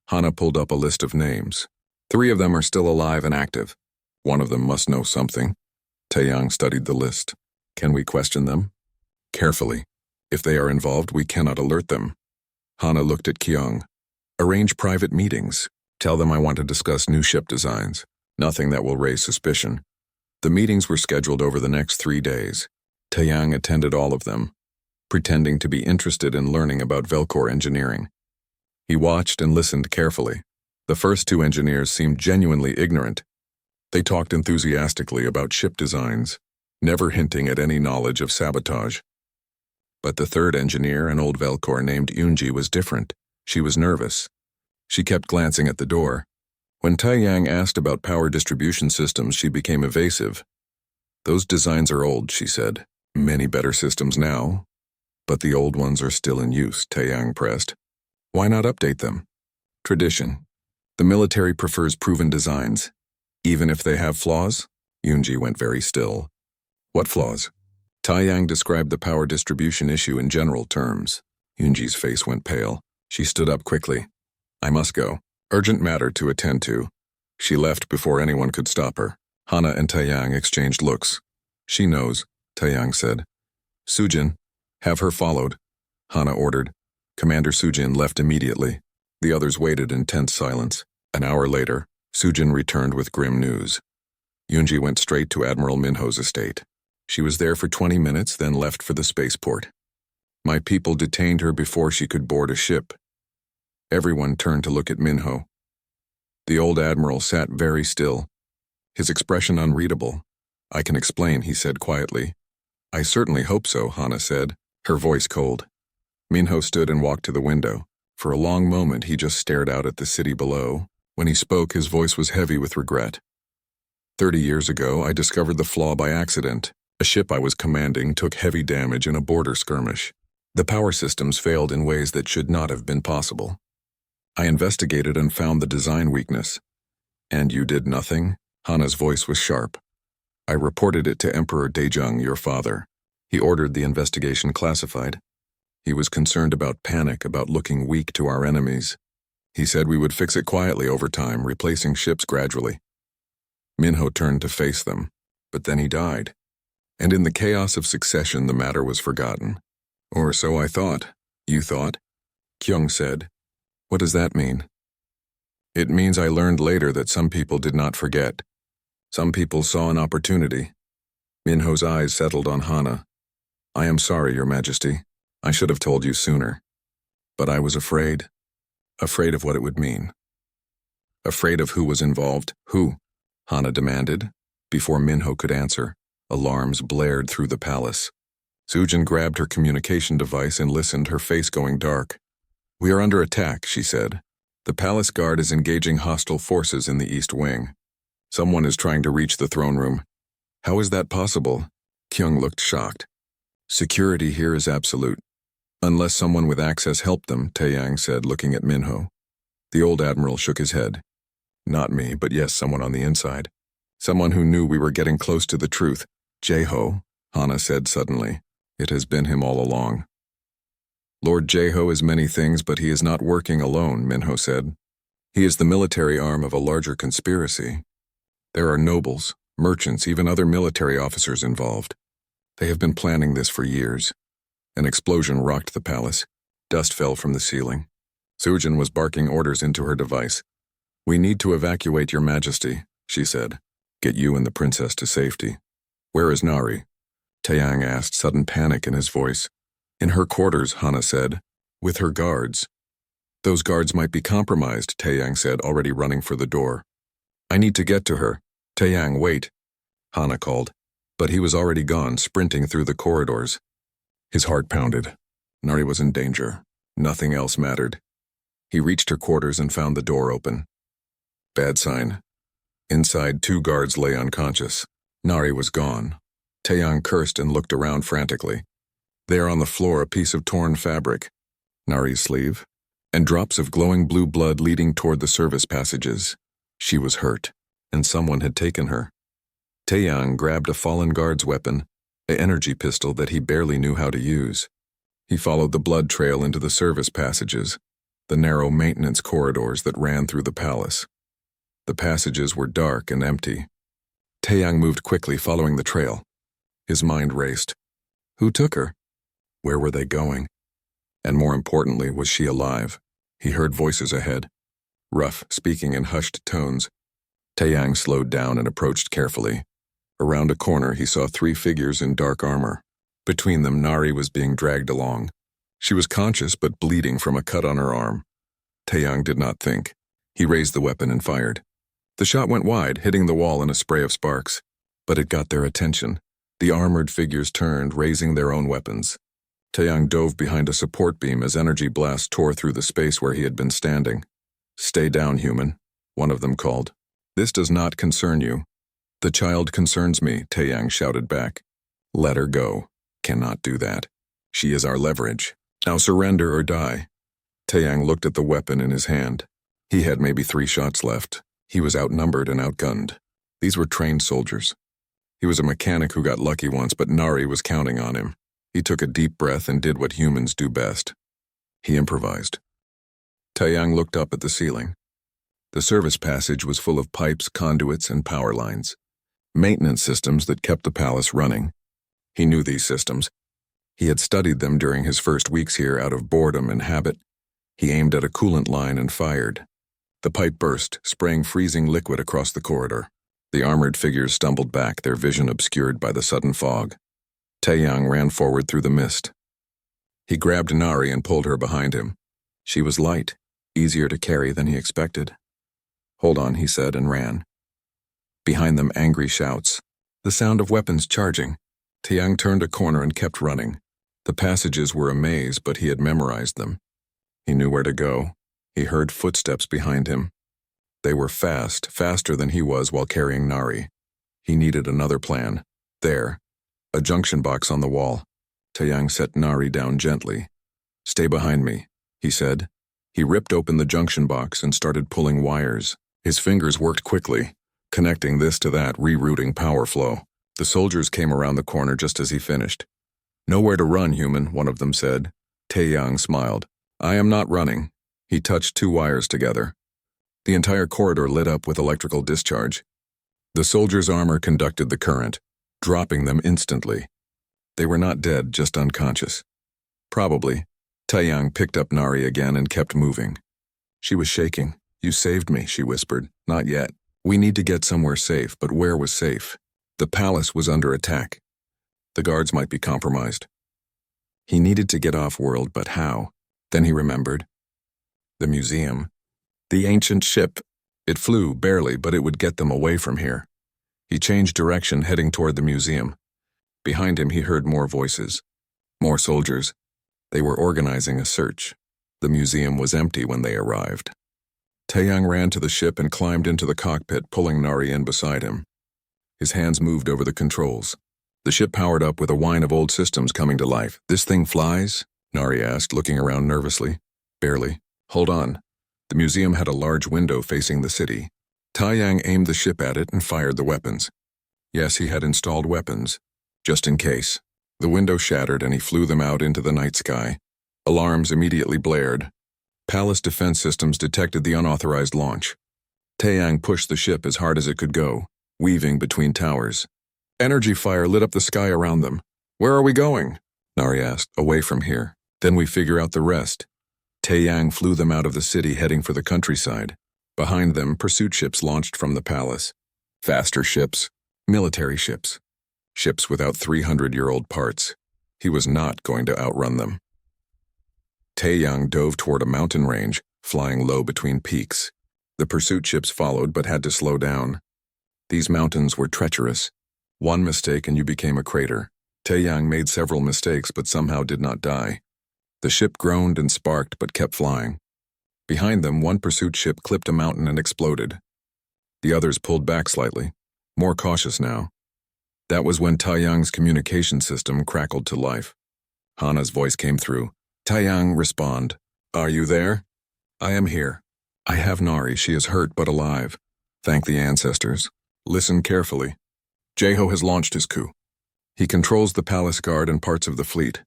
Hana pulled up a list of names. 3 of them are still alive and active. One of them must know something. Taeyang studied the list. Can we question them? Carefully. If they are involved, we cannot alert them. Hana looked at Kyung. Arrange private meetings. Tell them I want to discuss new ship designs. Nothing that will raise suspicion. The meetings were scheduled over the next 3 days. Taeyang attended all of them, pretending to be interested in learning about Velkor engineering. He watched and listened carefully. The first 2 engineers seemed genuinely ignorant. They talked enthusiastically about ship designs, never hinting at any knowledge of sabotage. But the 3rd engineer, an old Velkor named Yoonji, was different. She was nervous. She kept glancing at the door. When Taeyang asked about power distribution systems, she became evasive. Those designs are old, she said. Many better systems now. But the old ones are still in use, Taeyang pressed. Why not update them? Tradition. The military prefers proven designs. Even if they have flaws? Yoonji went very still. What flaws? Taeyang described the power distribution issue in general terms. Yoonji's face went pale. She stood up quickly. I must go. Urgent matter to attend to. She left before anyone could stop her. Hana and Taeyang exchanged looks. She knows, Taeyang said. Sujin, have her followed, Hana ordered. Commander Sujin left immediately. The others waited in tense silence. An hour later, Sujin returned with grim news. Yunji went straight to Admiral Minho's estate. She was there for 20 minutes, then left for the spaceport. My people detained her before she could board a ship. Everyone turned to look at Minho. The old admiral sat very still, his expression unreadable. I can explain, he said quietly. I certainly hope so, Hana said, her voice cold. Minho stood and walked to the window. For a long moment he just stared out at the city below. When he spoke, his voice was heavy with regret. 30 years ago, I discovered the flaw by accident. A ship I was commanding took heavy damage in a border skirmish. The power systems failed in ways that should not have been possible. I investigated and found the design weakness. And you did nothing? Hana's voice was sharp. I reported it to Emperor Daejung, your father. He ordered the investigation classified. He was concerned about panic, about looking weak to our enemies. He said we would fix it quietly over time, replacing ships gradually. Minho turned to face them, but then he died. And in the chaos of succession, the matter was forgotten. Or so I thought. You thought? Kyung said. What does that mean? It means I learned later that some people did not forget. Some people saw an opportunity. Minho's eyes settled on Hana. I am sorry, Your Majesty. I should have told you sooner. But I was afraid. Afraid of what it would mean. Afraid of who was involved. Who? Hana demanded. Before Minho could answer, alarms blared through the palace. Sujin grabbed her communication device and listened, her face going dark. We are under attack, she said. The palace guard is engaging hostile forces in the East Wing. Someone is trying to reach the throne room. How is that possible? Kyung looked shocked. Security here is absolute. Unless someone with access helped them, Taeyang said, looking at Minho. The old admiral shook his head. Not me, but yes, someone on the inside. Someone who knew we were getting close to the truth. Jae-ho, Hana said suddenly. It has been him all along. Lord Jae-ho is many things, but he is not working alone, Minho said. He is the military arm of a larger conspiracy. There are nobles, merchants, even other military officers involved. They have been planning this for years. An explosion rocked the palace. Dust fell from the ceiling. Sujin was barking orders into her device. We need to evacuate Your Majesty, she said. Get you and the princess to safety. Where is Nari? Taeyang asked, sudden panic in his voice. In her quarters, Hana said, with her guards. Those guards might be compromised, Taeyang said, already running for the door. I need to get to her. Taeyang, wait, Hana called, but he was already gone, sprinting through the corridors. His heart pounded. Nari was in danger. Nothing else mattered. He reached her quarters and found the door open. Bad sign. Inside, 2 guards lay unconscious. Nari was gone. Taeyang cursed and looked around frantically. There on the floor, a piece of torn fabric, Nari's sleeve, and drops of glowing blue blood leading toward the service passages. She was hurt, and someone had taken her. Taeyang grabbed a fallen guard's weapon, an energy pistol that he barely knew how to use. He followed the blood trail into the service passages, the narrow maintenance corridors that ran through the palace. The passages were dark and empty. Taeyang moved quickly, following the trail. His mind raced. Who took her? Where were they going? And more importantly, was she alive? He heard voices ahead, rough, speaking in hushed tones. Taeyang slowed down and approached carefully. Around a corner, he saw 3 figures in dark armor. Between them, Nari was being dragged along. She was conscious but bleeding from a cut on her arm. Taeyang did not think. He raised the weapon and fired. The shot went wide, hitting the wall in a spray of sparks. But it got their attention. The armored figures turned, raising their own weapons. Taeyang dove behind a support beam as energy blasts tore through the space where he had been standing. Stay down, human, one of them called. This does not concern you. The child concerns me, Taeyang shouted back. Let her go. Cannot do that. She is our leverage. Now surrender or die. Taeyang looked at the weapon in his hand. He had maybe 3 shots left. He was outnumbered and outgunned. These were trained soldiers. He was a mechanic who got lucky once, but Nari was counting on him. He took a deep breath and did what humans do best. He improvised. Taeyang looked up at the ceiling. The service passage was full of pipes, conduits, and power lines. Maintenance systems that kept the palace running. He knew these systems. He had studied them during his first weeks here out of boredom and habit. He aimed at a coolant line and fired. The pipe burst, spraying freezing liquid across the corridor. The armored figures stumbled back, their vision obscured by the sudden fog. Taeyang ran forward through the mist. He grabbed Nari and pulled her behind him. She was light, easier to carry than he expected. "Hold on," he said, and ran. Behind them, angry shouts. The sound of weapons charging. Taeyang turned a corner and kept running. The passages were a maze, but he had memorized them. He knew where to go. He heard footsteps behind him. They were fast, faster than he was while carrying Nari. He needed another plan. There, a junction box on the wall. Taeyang set Nari down gently. "Stay behind me," he said. He ripped open the junction box and started pulling wires. His fingers worked quickly, connecting this to that, rerouting power flow. The soldiers came around the corner just as he finished. "Nowhere to run, human," one of them said. Taeyang smiled. "I am not running." He touched two wires together. The entire corridor lit up with electrical discharge. The soldiers' armor conducted the current, dropping them instantly. They were not dead, just unconscious. Probably. Taeyang picked up Nari again and kept moving. She was shaking. "You saved me," she whispered. "Not yet. We need to get somewhere safe," but where was safe? The palace was under attack. The guards might be compromised. He needed to get off-world, but how? Then he remembered. The museum. The ancient ship. It flew, barely, but it would get them away from here. He changed direction, heading toward the museum. Behind him, he heard more voices. More soldiers. They were organizing a search. The museum was empty when they arrived. Taeyang ran to the ship and climbed into the cockpit, pulling Nari in beside him. His hands moved over the controls. The ship powered up with a whine of old systems coming to life. "This thing flies?" Nari asked, looking around nervously. "Barely. Hold on." The museum had a large window facing the city. Taeyang aimed the ship at it and fired the weapons. Yes, he had installed weapons, just in case. The window shattered and he flew them out into the night sky. Alarms immediately blared. Palace defense systems detected the unauthorized launch. Taeyang pushed the ship as hard as it could go, weaving between towers. Energy fire lit up the sky around them. "Where are we going?" Nari asked. "Away from here. Then we figure out the rest." Taeyang flew them out of the city, heading for the countryside. Behind them, pursuit ships launched from the palace. Faster ships. Military ships. Ships without 300-year-old parts. He was not going to outrun them. Taeyang dove toward a mountain range, flying low between peaks. The pursuit ships followed but had to slow down. These mountains were treacherous. One mistake and you became a crater. Taeyang made several mistakes but somehow did not die. The ship groaned and sparked but kept flying. Behind them, one pursuit ship clipped a mountain and exploded. The others pulled back slightly, more cautious now. That was when Taeyang's communication system crackled to life. Hana's voice came through. "Taeyang, respond. Are you there?" "I am here. I have Nari. She is hurt but alive. Thank the ancestors. Listen carefully. Jeho has launched his coup. He controls the palace guard and parts of the fleet.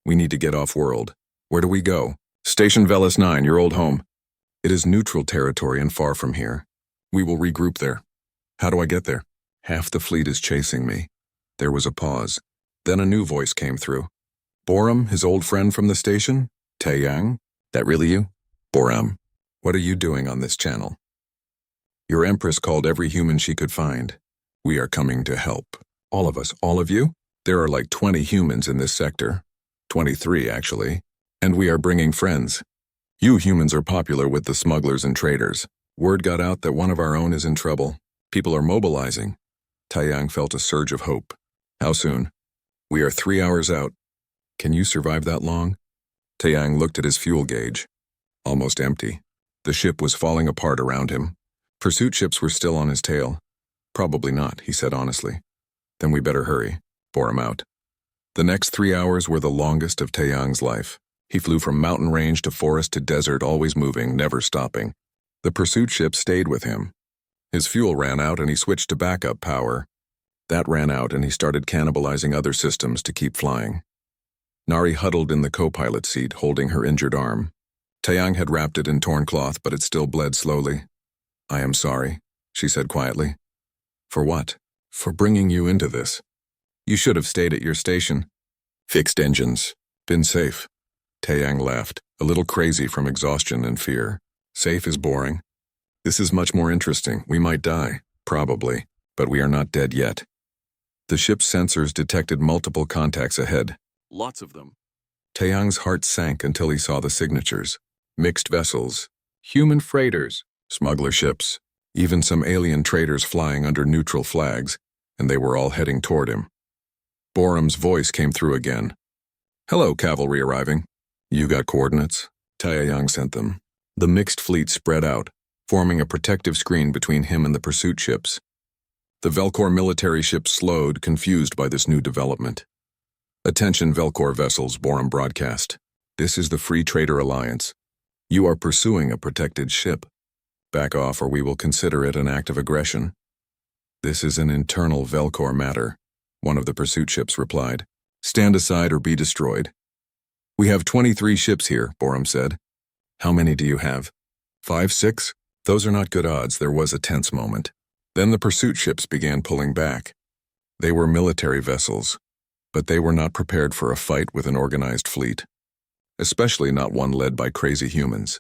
We need to get off-world. Where do we go?" "Station Velis 9, your old home. It is neutral territory and far from here. We will regroup there." "How do I get there?" "Half the fleet is chasing me." There was a pause. Then a new voice came through. "Boram, his old friend from the station? Taeyang? That really you?" "Boram, what are you doing on this channel?" "Your empress called every human she could find. We are coming to help. All of us, all of you? There are like 20 humans in this sector. 23, actually. And we are bringing friends. You humans are popular with the smugglers and traders. Word got out that one of our own is in trouble. People are mobilizing." Taeyang felt a surge of hope. "How soon?" "We are 3 hours out." "Can you survive that long?" Taeyang looked at his fuel gauge. Almost empty. The ship was falling apart around him. Pursuit ships were still on his tail. "Probably not," he said honestly. "Then we better hurry." Bore him out. The next 3 hours were the longest of Taeyang's life. He flew from mountain range to forest to desert, always moving, never stopping. The pursuit ship stayed with him. His fuel ran out and he switched to backup power. That ran out and he started cannibalizing other systems to keep flying. Nari huddled in the co-pilot seat, holding her injured arm. Taeyang had wrapped it in torn cloth, but it still bled slowly. "I am sorry," she said quietly. "For what?" "For bringing you into this. You should have stayed at your station." Fixed engines. Been safe. Taeyang laughed, a little crazy from exhaustion and fear. Safe is boring. This is much more interesting. We might die, probably, but we are not dead yet. The ship's sensors detected multiple contacts ahead. Lots of them. Taeyang's heart sank until he saw the signatures. Mixed vessels, human freighters, smuggler ships, even some alien traders flying under neutral flags, and they were all heading toward him. Borum's voice came through again. Hello, cavalry arriving. You got coordinates? Taeyang sent them. The mixed fleet spread out, forming a protective screen between him and the pursuit ships. The Velcor military ship slowed, confused by this new development. Attention Velcor vessels, Borum broadcast. This is the Free Trader Alliance. You are pursuing a protected ship. Back off or we will consider it an act of aggression. This is an internal Velcor matter, one of the pursuit ships replied. Stand aside or be destroyed. We have 23 ships here, Borum said. How many do you have? 5, 6? Those are not good odds. There was a tense moment. Then the pursuit ships began pulling back. They were military vessels, but they were not prepared for a fight with an organized fleet, especially not one led by crazy humans.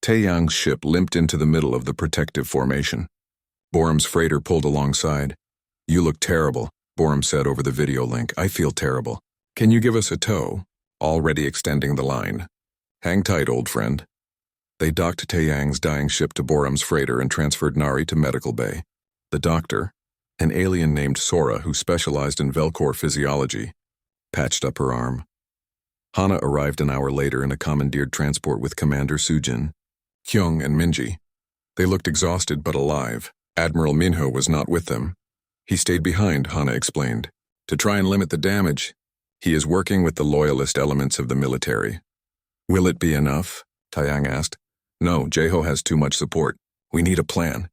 Taeyang's ship limped into the middle of the protective formation. Borum's freighter pulled alongside. You look terrible, Borum said over the video link. I feel terrible. Can you give us a tow? Already extending the line. Hang tight, old friend. They docked Taeyang's dying ship to Borum's freighter and transferred Nari to medical bay. The doctor, an alien named Sora who specialized in Velcor physiology, patched up her arm. Hana arrived an hour later in a commandeered transport with Commander Sujin, Kyung, and Minji. They looked exhausted but alive. Admiral Minho was not with them. He stayed behind, Hana explained, to try and limit the damage. He is working with the loyalist elements of the military. Will it be enough? Taeyang asked. No, Jeho has too much support. We need a plan.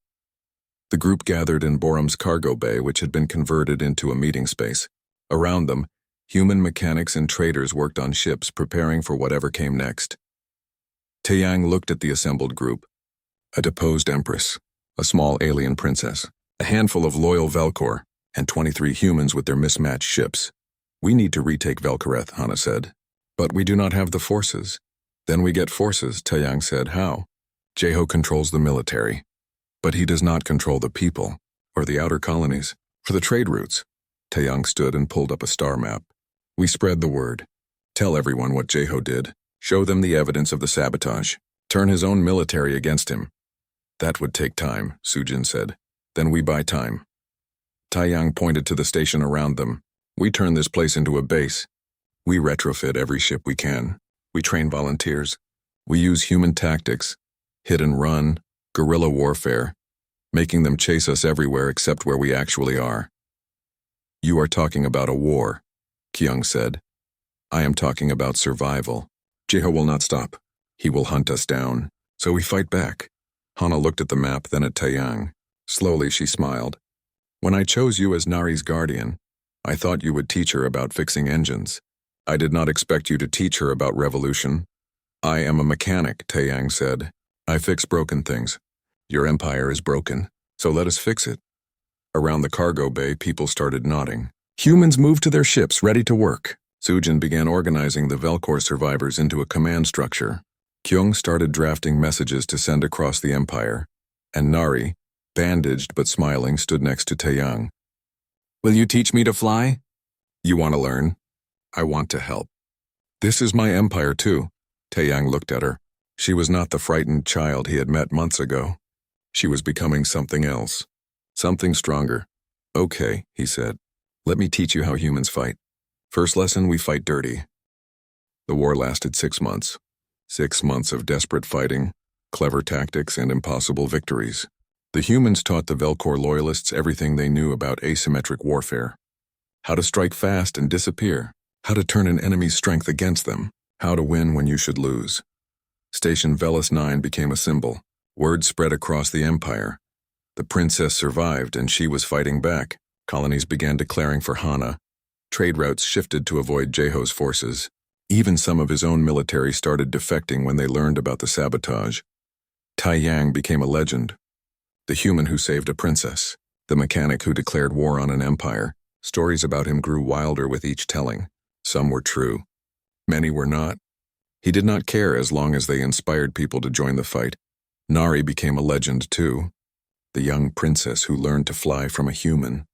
The group gathered in Borum's cargo bay, which had been converted into a meeting space. Around them, human mechanics and traders worked on ships, preparing for whatever came next. Taeyang looked at the assembled group. A deposed empress, a small alien princess, a handful of loyal Velcor, and 23 humans with their mismatched ships. We need to retake Velcoreth, Hana said. But we do not have the forces. Then we get forces, Taeyang said. How? Jeho controls the military. But he does not control the people, or the outer colonies, or the trade routes. Taeyang stood and pulled up a star map. We spread the word. Tell everyone what Jeho did. Show them the evidence of the sabotage. Turn his own military against him. That would take time, Sujin said. Then we buy time. Taeyang pointed to the station around them. We turn this place into a base. We retrofit every ship we can. We train volunteers. We use human tactics, hit and run, guerrilla warfare, making them chase us everywhere except where we actually are. You are talking about a war, Kyung said. I am talking about survival. Jeho will not stop. He will hunt us down. So we fight back. Hana looked at the map, then at Taeyang. Slowly she smiled. When I chose you as Nari's guardian, I thought you would teach her about fixing engines. I did not expect you to teach her about revolution. I am a mechanic, Taeyang said. I fix broken things. Your empire is broken, so let us fix it. Around the cargo bay, people started nodding. Humans moved to their ships, ready to work. Sujin began organizing the Velcor survivors into a command structure. Kyung started drafting messages to send across the empire, and Nari, bandaged but smiling, stood next to Taeyang. Will you teach me to fly? You want to learn? I want to help. This is my empire too. Taeyang looked at her. She was not the frightened child he had met months ago. She was becoming something else. Something stronger. Okay, he said. Let me teach you how humans fight. First lesson, we fight dirty. The war lasted 6 months. 6 months of desperate fighting, clever tactics, and impossible victories. The humans taught the Velcor loyalists everything they knew about asymmetric warfare. How to strike fast and disappear. How to turn an enemy's strength against them. How to win when you should lose. Station Velis 9 became a symbol. Word spread across the empire. The princess survived and she was fighting back. Colonies began declaring for Hana. Trade routes shifted to avoid Jeho's forces. Even some of his own military started defecting when they learned about the sabotage. Taeyang became a legend. The human who saved a princess. The mechanic who declared war on an empire. Stories about him grew wilder with each telling. Some were true. Many were not. He did not care as long as they inspired people to join the fight. Nari became a legend too. The young princess who learned to fly from a human,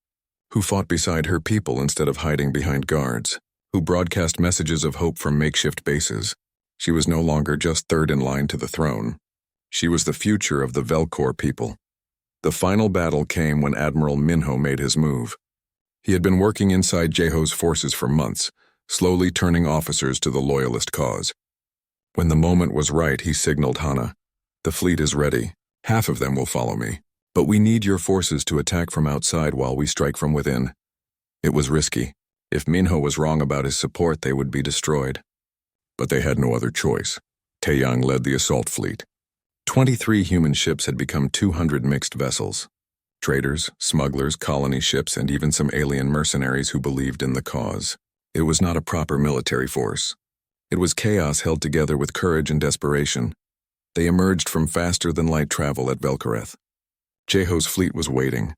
who fought beside her people instead of hiding behind guards, who broadcast messages of hope from makeshift bases. She was no longer just third in line to the throne. She was the future of the Velcor people. The final battle came when Admiral Minho made his move. He had been working inside Jeho's forces for months, slowly turning officers to the loyalist cause. When the moment was right, he signaled Hana, "The fleet is ready. Half of them will follow me. But we need your forces to attack from outside while we strike from within." It was risky. If Minho was wrong about his support, they would be destroyed. But they had no other choice. Taeyang led the assault fleet. 23 human ships had become 200 mixed vessels. Traders, smugglers, colony ships, and even some alien mercenaries who believed in the cause. It was not a proper military force. It was chaos held together with courage and desperation. They emerged from faster-than-light travel at Velkareth. Jeho's fleet was waiting.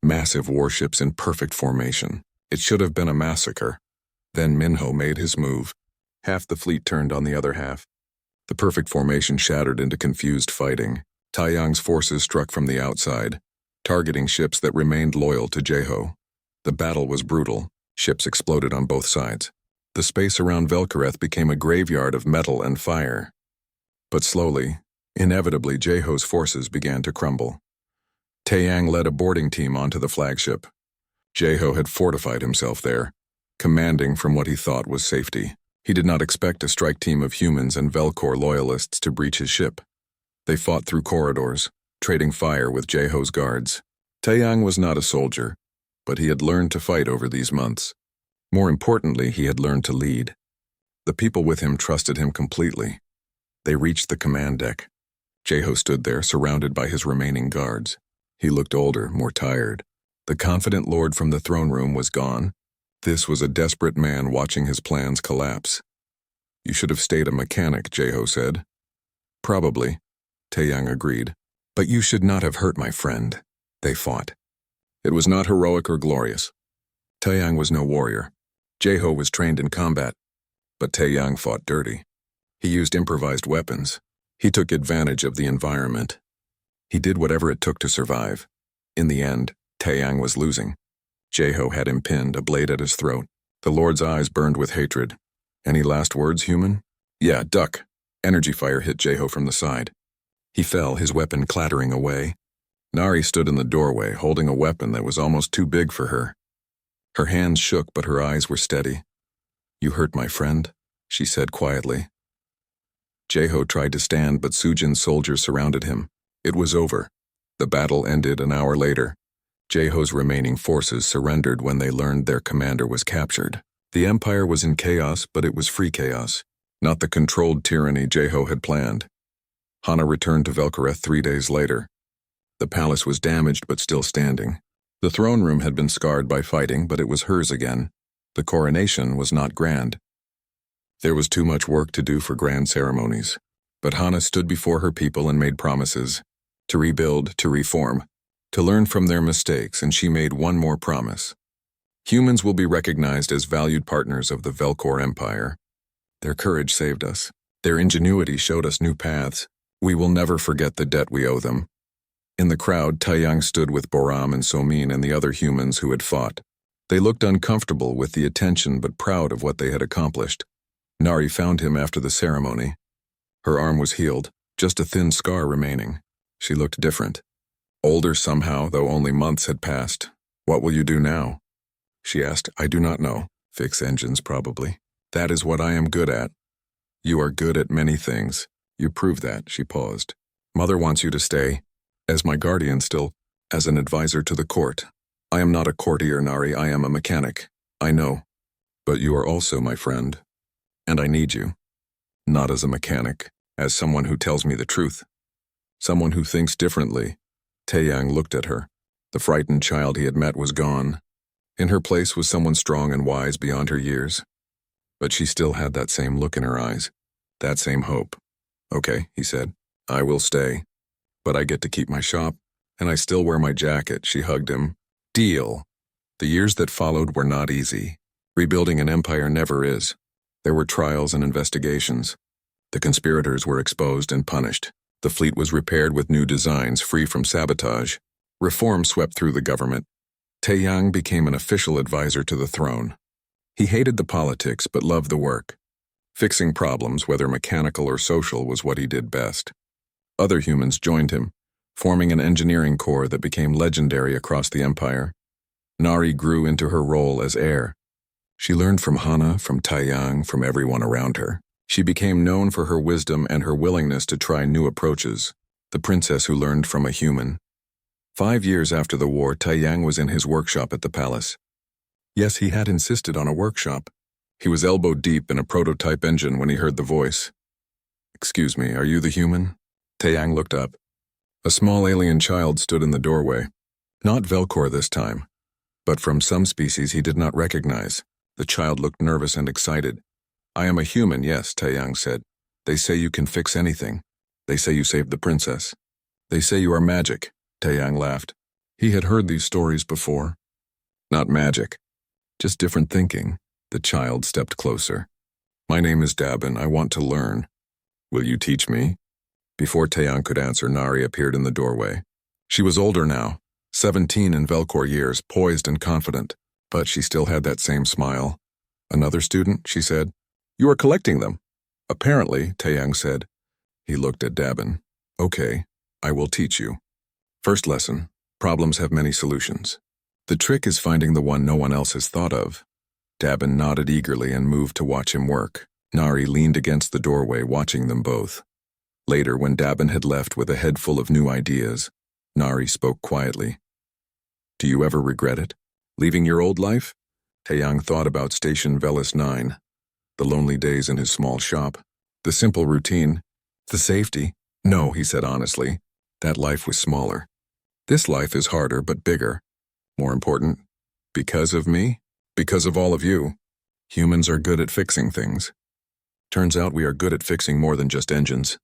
Massive warships in perfect formation. It should have been a massacre. Then Minho made his move. Half the fleet turned on the other half. The perfect formation shattered into confused fighting. Taeyang's forces struck from the outside, targeting ships that remained loyal to Jeho. The battle was brutal. Ships exploded on both sides. The space around Velkareth became a graveyard of metal and fire. But slowly, inevitably, Jeho's forces began to crumble. Taeyang led a boarding team onto the flagship. Jeho had fortified himself there, commanding from what he thought was safety. He did not expect a strike team of humans and Velcor loyalists to breach his ship. They fought through corridors, trading fire with Jeho's guards. Taeyang was not a soldier, but he had learned to fight over these months. More importantly, he had learned to lead. The people with him trusted him completely. They reached the command deck. Jeho stood there, surrounded by his remaining guards. He looked older, more tired. The confident lord from the throne room was gone. This was a desperate man watching his plans collapse. "You should have stayed a mechanic," Jeho said. "Probably," Taeyang agreed. "But you should not have hurt my friend." They fought. It was not heroic or glorious. Taeyang was no warrior. Jeho was trained in combat, but Taeyang fought dirty. He used improvised weapons. He took advantage of the environment. He did whatever it took to survive. In the end, Taeyang was losing. Jeho had him pinned, a blade at his throat. The Lord's eyes burned with hatred. "Any last words, human?" "Yeah, duck." Energy fire hit Jeho from the side. He fell, his weapon clattering away. Nari stood in the doorway, holding a weapon that was almost too big for her. Her hands shook, but her eyes were steady. "You hurt my friend," she said quietly. Jeho tried to stand, but Sujin's soldiers surrounded him. It was over. The battle ended an hour later. Jeho's remaining forces surrendered when they learned their commander was captured. The empire was in chaos, but it was free chaos, not the controlled tyranny Jeho had planned. Hana returned to Velkareth 3 days later. The palace was damaged but still standing. The throne room had been scarred by fighting, but it was hers again. The coronation was not grand. There was too much work to do for grand ceremonies. But Hana stood before her people and made promises. To rebuild, to reform, to learn from their mistakes, and she made one more promise. Humans will be recognized as valued partners of the Velcor Empire. Their courage saved us. Their ingenuity showed us new paths. We will never forget the debt we owe them. In the crowd, Taeyang stood with Boram and Somin and the other humans who had fought. They looked uncomfortable with the attention but proud of what they had accomplished. Nari found him after the ceremony. Her arm was healed, just a thin scar remaining. She looked different. Older somehow, though only months had passed. "What will you do now?" she asked. "I do not know. Fix engines, probably. That is what I am good at." "You are good at many things. You prove that," she paused. "Mother wants you to stay. As my guardian still, as an advisor to the court. I am not a courtier, Nari, I am a mechanic. I know. But you are also my friend. And I need you. Not as a mechanic, as someone who tells me the truth. Someone who thinks differently." Taeyang looked at her. The frightened child he had met was gone. In her place was someone strong and wise beyond her years. But she still had that same look in her eyes, that same hope. "Okay," he said. "I will stay. But I get to keep my shop, and I still wear my jacket." She hugged him. "Deal." The years that followed were not easy. Rebuilding an empire never is. There were trials and investigations. The conspirators were exposed and punished. The fleet was repaired with new designs free from sabotage. Reform swept through the government. Taeyang became an official advisor to the throne. He hated the politics but loved the work. Fixing problems, whether mechanical or social, was what he did best. Other humans joined him, forming an engineering corps that became legendary across the empire. Nari grew into her role as heir. She learned from Hana, from Taeyang, from everyone around her. She became known for her wisdom and her willingness to try new approaches, the princess who learned from a human. 5 years after the war, Taeyang was in his workshop at the palace. Yes, he had insisted on a workshop. He was elbow-deep in a prototype engine when he heard the voice. "Excuse me, are you the human?" Taeyang looked up. A small alien child stood in the doorway. Not Velcor this time, but from some species he did not recognize. The child looked nervous and excited. "I am a human, yes," Taeyang said. "They say you can fix anything. They say you saved the princess. They say you are magic." Taeyang laughed. He had heard these stories before. "Not magic, just different thinking." The child stepped closer. "My name is Dabin. I want to learn. Will you teach me?" Before Taeyang could answer, Nari appeared in the doorway. She was older now, 17 in Velcor years, poised and confident, but she still had that same smile. "Another student?" she said. "You are collecting them." "Apparently," Taeyang said. He looked at Dabin. "Okay, I will teach you. First lesson, problems have many solutions. The trick is finding the one no one else has thought of." Dabin nodded eagerly and moved to watch him work. Nari leaned against the doorway, watching them both. Later, when Dabin had left with a head full of new ideas, Nari spoke quietly. "Do you ever regret it? Leaving your old life?" Taeyang thought about Station Velis 9, the lonely days in his small shop, the simple routine, the safety. "No," he said honestly, "that life was smaller. This life is harder but bigger. More important, because of me, because of all of you. Humans are good at fixing things. Turns out we are good at fixing more than just engines."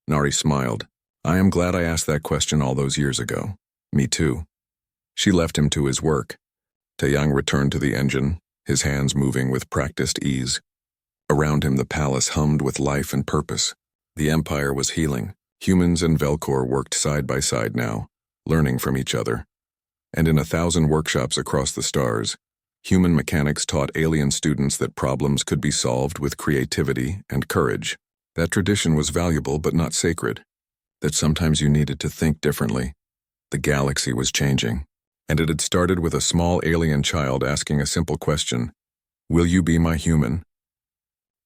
Nari smiled. "I am glad I asked that question all those years ago." "Me too." She left him to his work. Taeyang returned to the engine, his hands moving with practiced ease. Around him the palace hummed with life and purpose. The empire was healing. Humans and Velcor worked side by side now, learning from each other. And in 1,000 workshops across the stars, human mechanics taught alien students that problems could be solved with creativity and courage. That tradition was valuable but not sacred. That sometimes you needed to think differently. The galaxy was changing, and it had started with a small alien child asking a simple question: "Will you be my human?"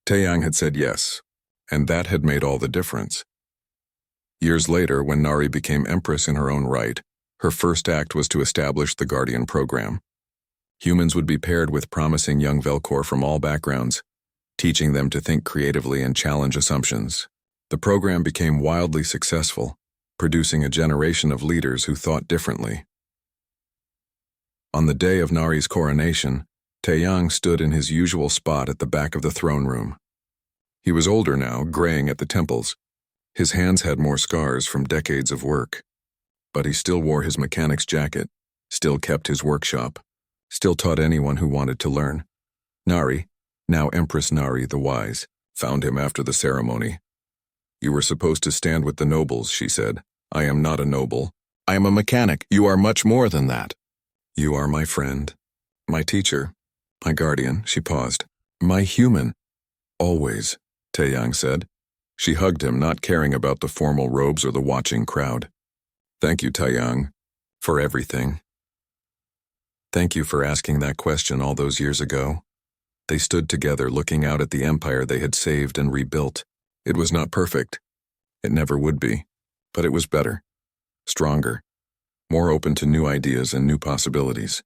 Taeyang had said yes, and that had made all the difference. Years later, when Nari became empress in her own right, her first act was to establish the Guardian program. Humans would be paired with promising young Velcor from all backgrounds, teaching them to think creatively and challenge assumptions. The program became wildly successful, producing a generation of leaders who thought differently. On the day of Nari's coronation, Taeyang stood in his usual spot at the back of the throne room. He was older now, graying at the temples. His hands had more scars from decades of work. But he still wore his mechanic's jacket, still kept his workshop, still taught anyone who wanted to learn. Nari, now Empress Nari the Wise, found him after the ceremony. "You were supposed to stand with the nobles," she said. "I am not a noble. I am a mechanic. You are much more than that. You are my friend, my teacher, my guardian." She paused. "My human." "Always," Taeyang said. She hugged him, not caring about the formal robes or the watching crowd. "Thank you, Taeyang, for everything. Thank you for asking that question all those years ago." They stood together, looking out at the empire they had saved and rebuilt. It was not perfect. It never would be. But it was better, stronger, more open to new ideas and new possibilities.